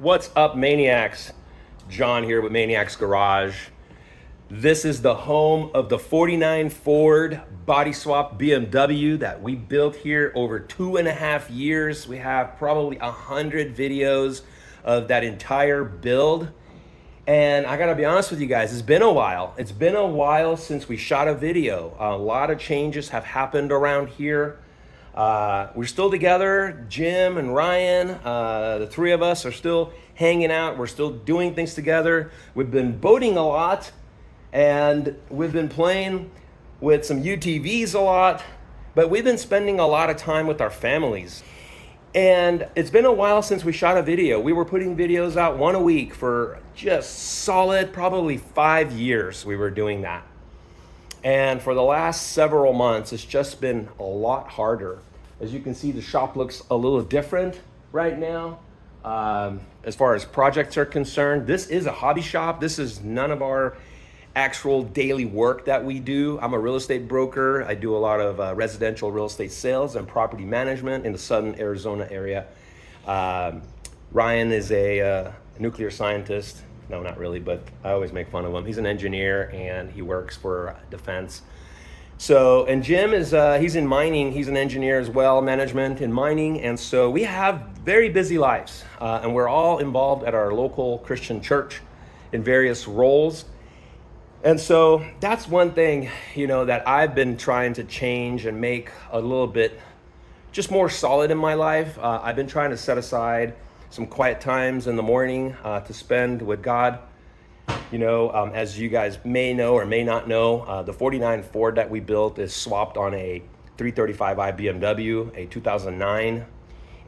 What's up, Maniacs? John here with Maniacs Garage. This is the home of the 49 Ford body swap BMW that we built here over 2.5 years. We have probably 100 videos of that entire build. And I gotta be honest with you guys, it's been a while. It's been a while since we shot a video. A lot of changes have happened around here. We're still together, Jim and Ryan, the three of us are still hanging out. We're still doing things together. We've been boating a lot, and we've been playing with some UTVs a lot, but we've been spending a lot of time with our families. And it's been a while since we shot a video. We were putting videos out one a week for just solid, probably 5 years we were doing that. And for the last several months, it's just been a lot harder. As you can see, the shop looks a little different right now. As far as projects are concerned, this is a hobby shop. This is none of our actual daily work that we do. I'm a real estate broker. I do a lot of residential real estate sales and property management in the southern Arizona area. Ryan is a nuclear scientist. No, not really, but I always make fun of him. He's an engineer and he works for defense. So, and Jim is, he's in mining. He's an engineer as well, management in mining. And so we have very busy lives and we're all involved at our local Christian church in various roles. And so that's one thing, that I've been trying to change and make a little bit just more solid in my life. I've been trying to set aside some quiet times in the morning to spend with God. As you guys may know or may not know, the 49 Ford that we built is swapped on a 335i BMW, a 2009.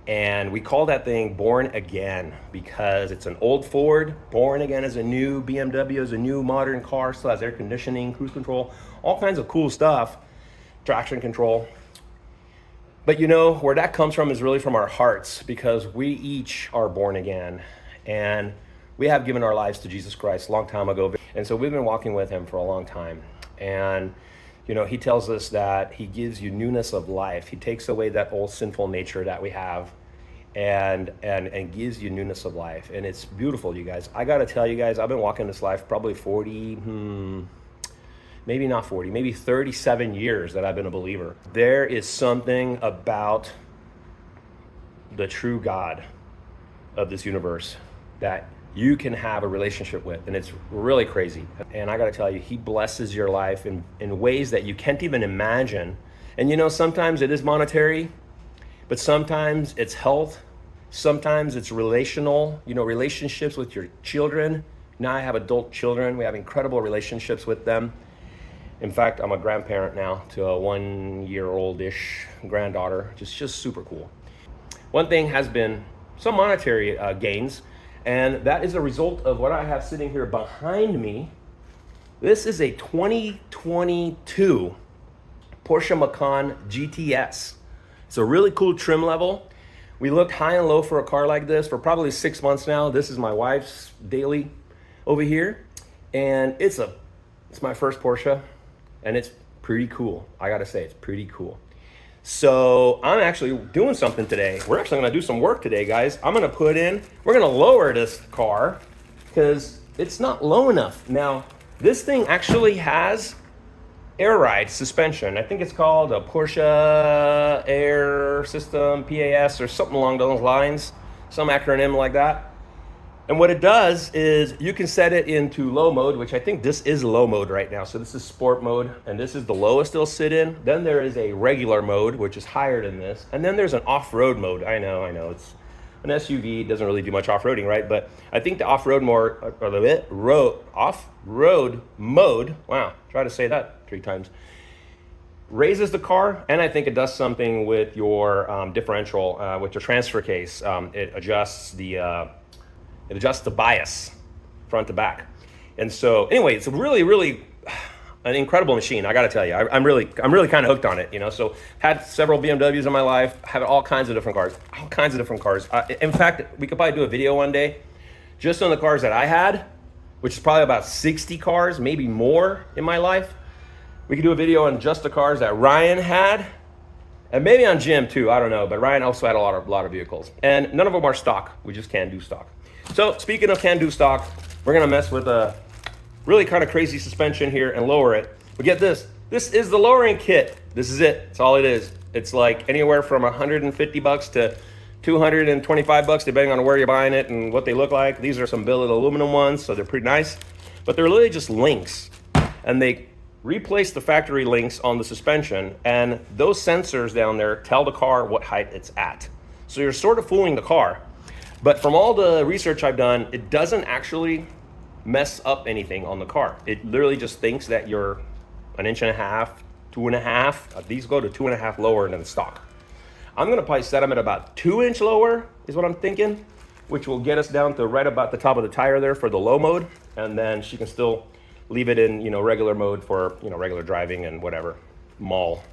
And we call that thing Born Again because it's an old Ford, born again as a new BMW, as a new modern car, still has air conditioning, cruise control, all kinds of cool stuff, traction control. But where that comes from is really from our hearts, because we each are born again and we have given our lives to Jesus Christ a long time ago. And so we've been walking with him for a long time. And, he tells us that he gives you newness of life. He takes away that old sinful nature that we have and gives you newness of life. And it's beautiful, you guys. I got to tell you guys, I've been walking this life probably 40, maybe not 40, maybe 37 years that I've been a believer. There is something about the true God of this universe that you can have a relationship with, and it's really crazy. And I gotta tell you, he blesses your life in ways that you can't even imagine. And sometimes it is monetary, but sometimes it's health, sometimes it's relational, relationships with your children. Now I have adult children, we have incredible relationships with them. In fact, I'm a grandparent now to a 1-year-old-ish granddaughter, just super cool. One thing has been some monetary gains, and that is a result of what I have sitting here behind me. This is a 2022 Porsche Macan GTS. It's a really cool trim level. We looked high and low for a car like this for probably 6 months now. This is my wife's daily over here. And it's my first Porsche, and it's pretty cool. I gotta say, it's pretty cool. So I'm actually doing something today. We're actually gonna do some work today, guys. We're gonna lower this car because it's not low enough. Now, this thing actually has air ride suspension. I think it's called a Porsche Air System, PAS, or something along those lines, some acronym like that. And what it does is you can set it into low mode, which I think this is low mode right now. So this is sport mode, and this is the lowest it'll sit in. Then there is a regular mode, which is higher than this. And then there's an off-road mode. I know, it's an SUV, it doesn't really do much off-roading, right? But I think the off-road mode, wow, try to say that 3 times, raises the car, and I think it does something with your differential, with your transfer case. It adjusts the bias front to back. And so anyway, it's a really an incredible machine. I gotta tell you, I'm really kind of hooked on it, so had several BMWs in my life, had all kinds of different cars. In fact, we could probably do a video one day just on the cars that I had, which is probably about 60 cars, maybe more in my life. We could do a video on just the cars that Ryan had, and maybe on Jim too, I don't know, but Ryan also had a lot of vehicles, and none of them are stock. We just can't do stock. So speaking of can-do stock, we're gonna mess with a really kind of crazy suspension here and lower it. But get this, this is the lowering kit. This is it, that's all it is. It's like anywhere from 150 bucks to 225 bucks, depending on where you're buying it and what they look like. These are some billet aluminum ones, so they're pretty nice. But they're literally just links. And they replace the factory links on the suspension, and those sensors down there tell the car what height it's at. So you're sort of fooling the car. But from all the research I've done, it doesn't actually mess up anything on the car. It literally just thinks that you're 1.5 inches, 2.5. These go to 2.5 lower than stock. I'm gonna probably set them at about 2 inch lower is what I'm thinking, which will get us down to right about the top of the tire there for the low mode. And then she can still leave it in, regular mode for, regular driving and whatever, mall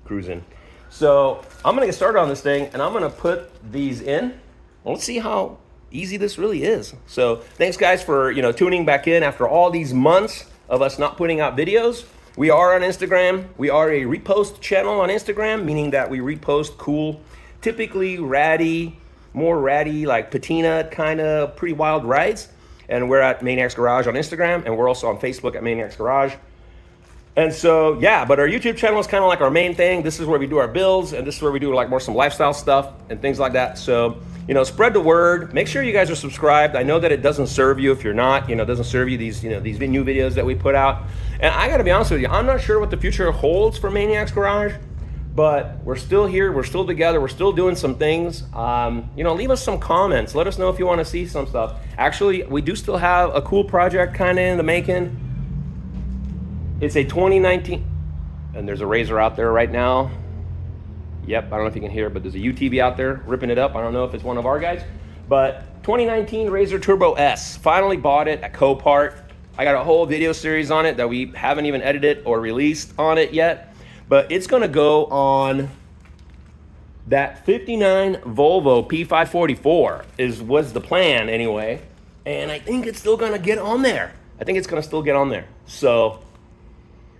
cruising. So I'm gonna get started on this thing, and I'm gonna put these in. Let's see how easy this really is. So thanks guys for, tuning back in after all these months of us not putting out videos. We are on Instagram. We are a repost channel on Instagram, meaning that we repost cool, typically more ratty, like patina kind of pretty wild rides. And we're at Maniacs Garage on Instagram, and we're also on Facebook at Maniacs Garage. And so, yeah, but our YouTube channel is kind of like our main thing. This is where we do our builds, and this is where we do like more some lifestyle stuff and things like that. So, spread the word. Make sure you guys are subscribed. I know that it doesn't serve you if you're not, it doesn't serve you these new videos that we put out. And I gotta be honest with you, I'm not sure what the future holds for Maniacs Garage, but we're still here, we're still together, we're still doing some things. Leave us some comments. Let us know if you want to see some stuff. Actually, we do still have a cool project kind of in the making. It's a 2019, and there's a Razor out there right now. Yep, I don't know if you can hear it, but there's a UTV out there ripping it up. I don't know if it's one of our guys, but 2019 Razor Turbo S. Finally bought it at Copart. I got a whole video series on it that we haven't even edited or released on it yet. But it's gonna go on that 59 Volvo P544 was the plan anyway. And I think it's still gonna get on there. I think it's gonna still get on there. So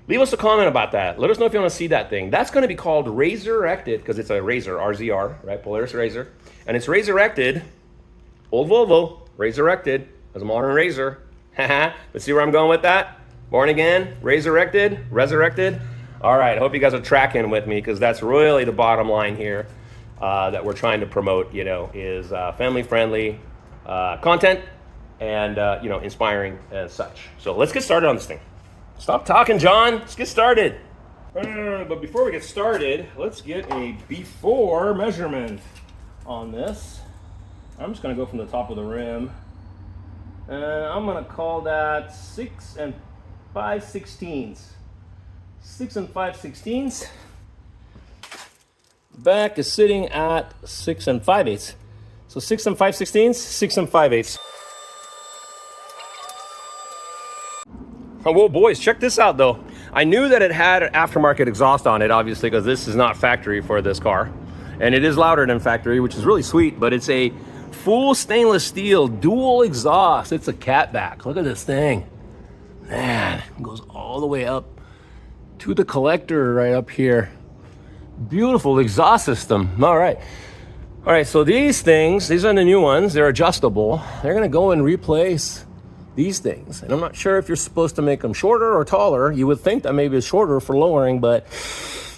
leave us a comment about that. Let us know if you wanna see that thing. That's gonna be called Razor-rected, because it's a Razor, RZR, right? Polaris Razor. And it's Razor-rected, old Volvo, Razor-rected, as a modern Razor. Haha, let's see where I'm going with that. Born again, Razor-rected, resurrected. All right, I hope you guys are tracking with me, because that's really the bottom line here that we're trying to promote, is family-friendly content and, inspiring and such. So let's get started on this thing. Stop talking, John. Let's get started. But before we get started, let's get a before measurement on this. I'm just going to go from the top of the rim. And I'm going to call that 6 5/16. 6 5/16. Back is sitting at 6 5/8. So 6 5/16, 6 5/8. Oh, whoa, boys, check this out though. I knew that it had aftermarket exhaust on it, obviously, because this is not factory for this car. And it is louder than factory, which is really sweet, but it's a full stainless steel dual exhaust. It's a catback. Look at this thing. Man, it goes all the way up to the collector right up here. Beautiful exhaust system. All right, so these things, these are the new ones. They're adjustable. They're gonna go and replace these things. And I'm not sure if you're supposed to make them shorter or taller. You would think that maybe it's shorter for lowering, but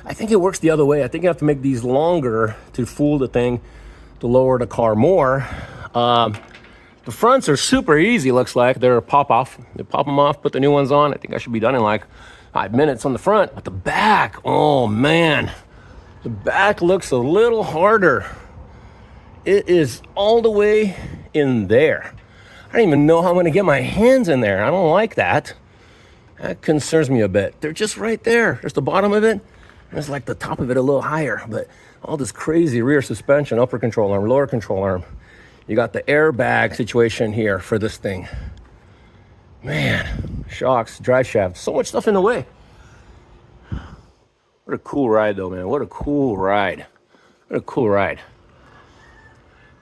I think it works the other way. I think you have to make these longer to fool the thing to lower the car more. The fronts are super easy, looks like. They're pop off. They pop them off, put the new ones on. I think I should be done in like 5 minutes on the front. But the back, oh man, the back looks a little harder. It is all the way in there. I don't even know how I'm gonna get my hands in there. I don't like that. That concerns me a bit. They're just right there. There's the bottom of it. There's like the top of it a little higher, but all this crazy rear suspension, upper control arm, lower control arm. You got the airbag situation here for this thing. Man, shocks, drive shaft, so much stuff in the way. What a cool ride though, man. What a cool ride. What a cool ride.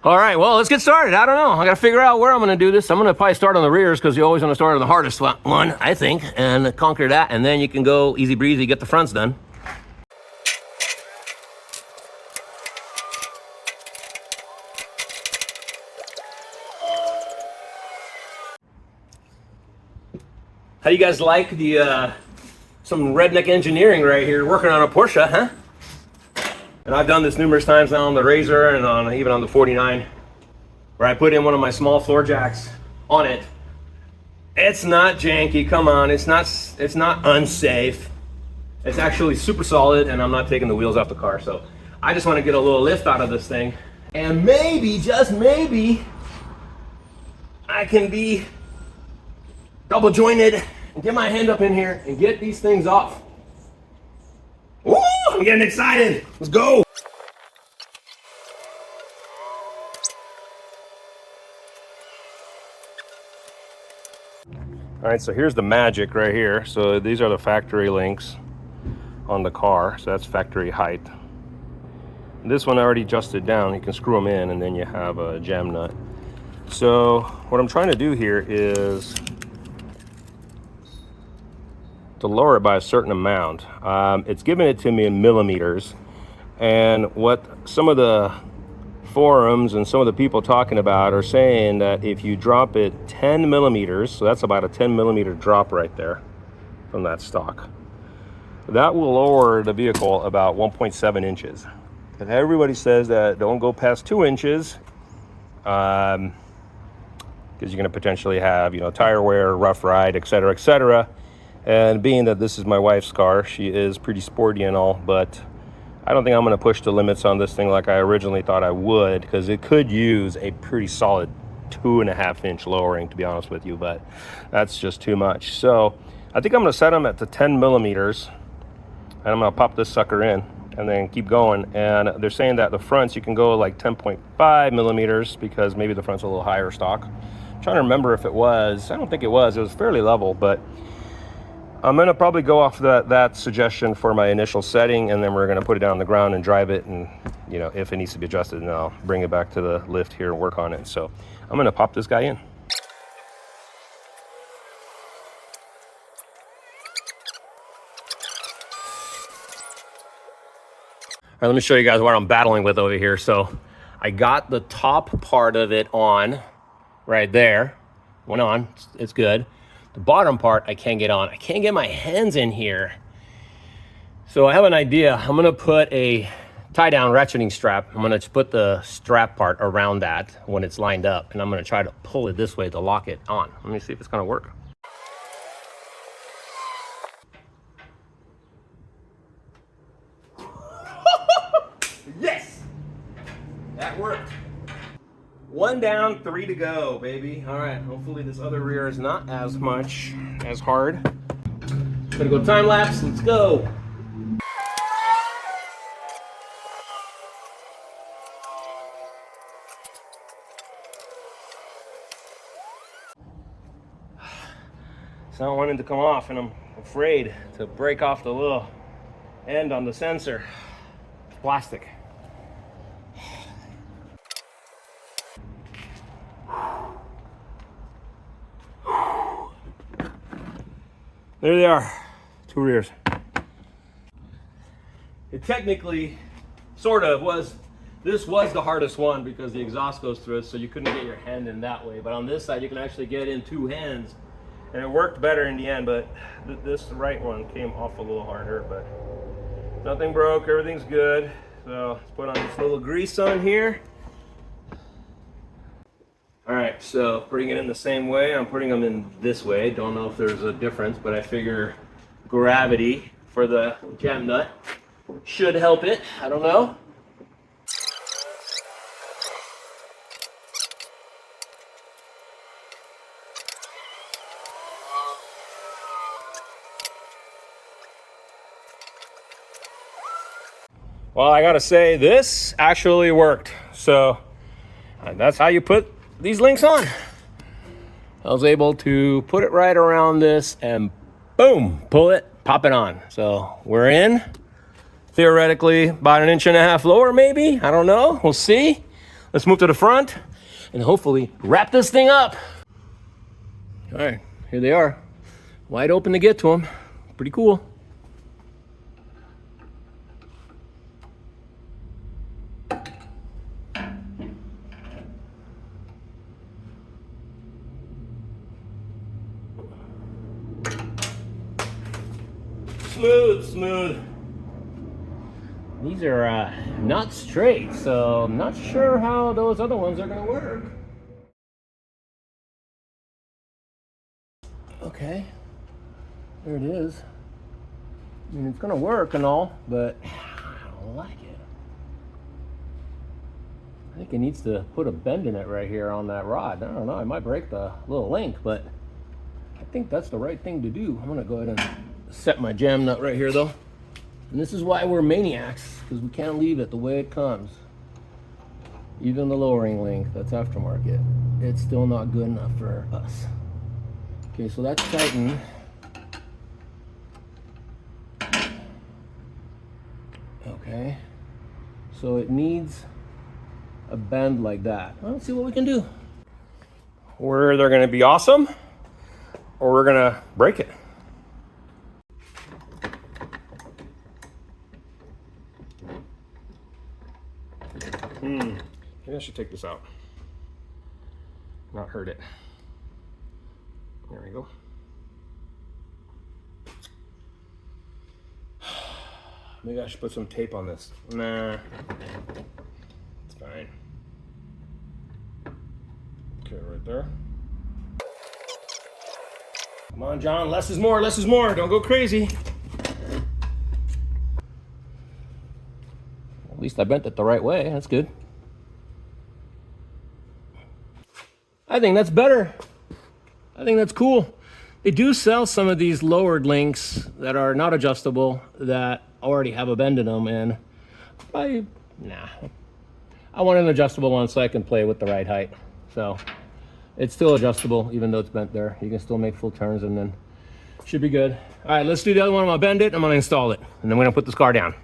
All right, well, let's get started. I don't know. I got to figure out where I'm going to do this. I'm going to probably start on the rears because you always want to start on the hardest one, I think, and conquer that. And then you can go easy breezy, get the fronts done. How you guys like the some redneck engineering right here, working on a Porsche, huh? And I've done this numerous times now on the Razor and on even on the 49, where I put in one of my small floor jacks on it. It's not janky, come on, it's not unsafe. It's actually super solid, and I'm not taking the wheels off the car. So I just want to get a little lift out of this thing, and maybe, just maybe, I can be double jointed and get my hand up in here and get these things off. Woo! I'm getting excited. Let's go. All right, so here's the magic right here. So these are the factory links on the car. So that's factory height. This one I already adjusted down. You can screw them in, and then you have a jam nut. So what I'm trying to do here is to lower it by a certain amount. It's giving it to me in millimeters, and what some of the forums and some of the people talking about are saying that if you drop it 10 millimeters, so that's about a 10 millimeter drop right there from that stock, that will lower the vehicle about 1.7 inches. And everybody says that don't go past 2 inches, because you're going to potentially have, tire wear, rough ride, etc., etc. And being that this is my wife's car, she is pretty sporty and all, but I don't think I'm going to push the limits on this thing like I originally thought I would, because it could use a pretty solid 2.5 inch lowering, to be honest with you, but that's just too much. So I think I'm going to set them at the 10 millimeters, and I'm going to pop this sucker in and then keep going. And they're saying that the fronts, you can go like 10.5 millimeters because maybe the front's a little higher stock. I'm trying to remember if it was. I don't think it was fairly level, but I'm going to probably go off that suggestion for my initial setting, and then we're going to put it down on the ground and drive it, and if it needs to be adjusted, then I'll bring it back to the lift here and work on it. So I'm going to pop this guy in. All right, let me show you guys what I'm battling with over here. So I got the top part of it on right there. Went on, it's good. The bottom part I can't get on. I can't get my hands in here. So I have an idea. I'm gonna put a tie down ratcheting strap. I'm gonna put the strap part around that when it's lined up, and I'm gonna try to pull it this way to lock it on. Let me see if it's gonna work. Yes! That worked. 1 down, 3 to go, baby. All right, hopefully this other rear is not as hard. Gonna go time lapse, let's go. It's not wanting to come off, and I'm afraid to break off the little end on the sensor. It's plastic. There they are, 2 rears. It technically, sort of, this was the hardest one because the exhaust goes through it, so you couldn't get your hand in that way. But on this side, you can actually get in 2 hands, and it worked better in the end, but this right one came off a little harder, but nothing broke, everything's good. So let's put on this little grease on here. All right, so putting it in the same way, I'm putting them in this way. Don't know if there's a difference, but I figure gravity for the jam nut should help it. I don't know. Well, I gotta say, this actually worked. So that's how you put these links on. I was able to put it right around this and boom, pull it, pop it on. So we're in. Theoretically, about 1.5 inches lower, maybe. I don't know. We'll see. Let's move to the front and hopefully wrap this thing up. All right, here they are. Wide open to get to them. Pretty cool. Smooth, smooth. These are not straight, so I'm not sure how those other ones are gonna work. Okay, there it is. I mean, it's gonna work and all, but I don't like it. I think it needs to put a bend in it right here on that rod. I don't know, I might break the little link, but I think that's the right thing to do. I'm gonna go ahead and set my jam nut right here though. And this is why we're maniacs, because we can't leave it the way it comes. Even the lowering link, that's aftermarket, it's still not good enough for us. Okay, so that's tightened. Okay, so it needs a bend like that. Well, let's see what we can do. We're either gonna be awesome or we're gonna break it. Maybe I should take this out. Not hurt it. There we go. Maybe I should put some tape on this. Nah, it's fine. Okay, right there. Come on, John, less is more, less is more. Don't go crazy. At least I bent it the right way, that's good. I think that's better. I think that's cool. They do sell some of these lowered links that are not adjustable that already have a bend in them, and I want an adjustable one so I can play with the right height. So it's still adjustable even though it's bent there. You can still make full turns and then should be good. All right, let's do the other one. I'm gonna bend it, I'm gonna install it, and then we're gonna put this car down.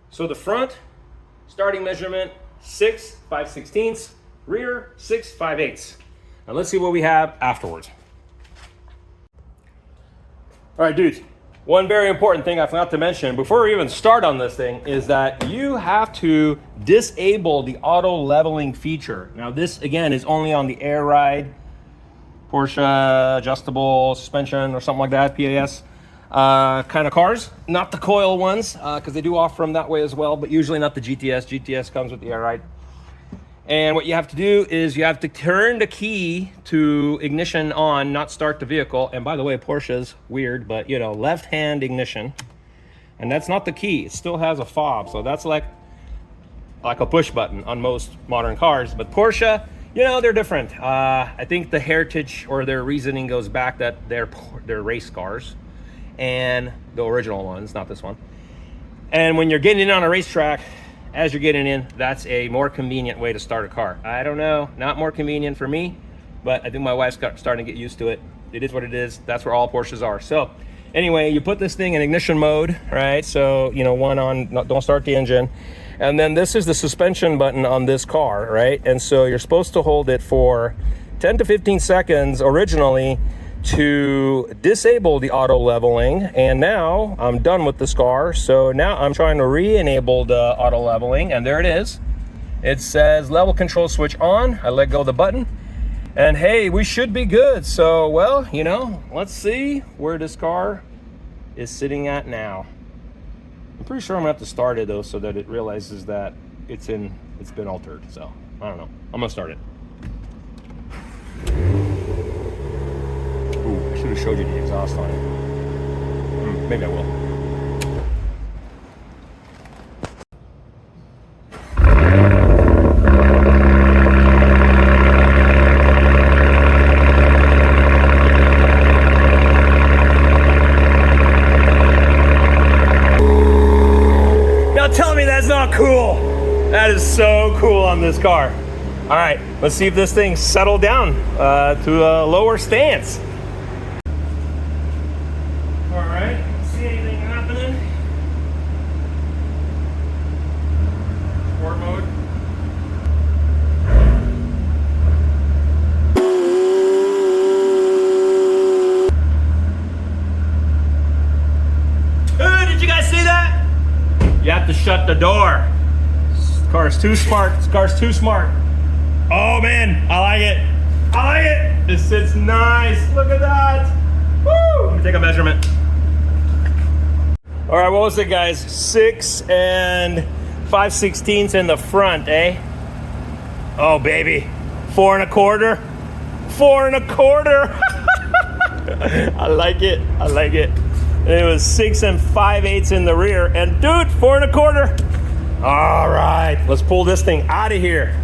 So the front starting measurement 6 5/16, rear 6 5/8. Now let's see what we have afterwards. All right, dudes, one very important thing I forgot to mention before we even start on this thing is that you have to disable the auto leveling feature. Now this again is only on the air ride, Porsche adjustable suspension or something like that, PAS kind of cars, not the coil ones, because they do offer them that way as well, but usually not the GTS. GTS comes with the air ride. And what you have to do is you have to turn the key to ignition on, not start the vehicle. And by the way, Porsche's weird, but you know, left hand ignition. And that's not the key, it still has a fob. So that's like a push button on most modern cars. But Porsche, you know, they're different. I think the heritage or their reasoning goes back that they're race cars and the original ones, not this one. And when you're getting in on a racetrack, as you're getting in, that's a more convenient way to start a car. I don't know, not more convenient for me, but I think my wife's starting to get used to it. It is what it is. That's where all Porsches are. So anyway, you put this thing in ignition mode, right? So, you know, one on, don't start the engine. And then this is the suspension button on this car, right? And so you're supposed to hold it for 10 to 15 seconds originally to disable the auto leveling. And now I'm done with this car. So now I'm trying to re-enable the auto leveling, and there it is. It says level control switch on. I let go of the button and hey, we should be good. So, well, you know, let's see where this car is sitting at now. I'm pretty sure I'm gonna have to start it though, so that it realizes that it's been altered. So I don't know, I'm gonna start it. Ooh, I should have showed you the exhaust on it. Maybe I will. Now tell me that's not cool. That is so cool on this car. All right, let's see if this thing settled down to a lower stance. All right, see anything happening? Sport mode. Did you guys see that? You have to shut the door. This car's too smart. This car's too smart. Oh man, I like it. I like it. It sits nice. Look at that. Woo! Let me take a measurement. All right, what was it, guys? 6 5/16 in the front, eh? Oh, baby. 4 1/4. 4 1/4. I like it. I like it. It was 6 5/8 in the rear. And dude, 4 1/4. All right, let's pull this thing out of here.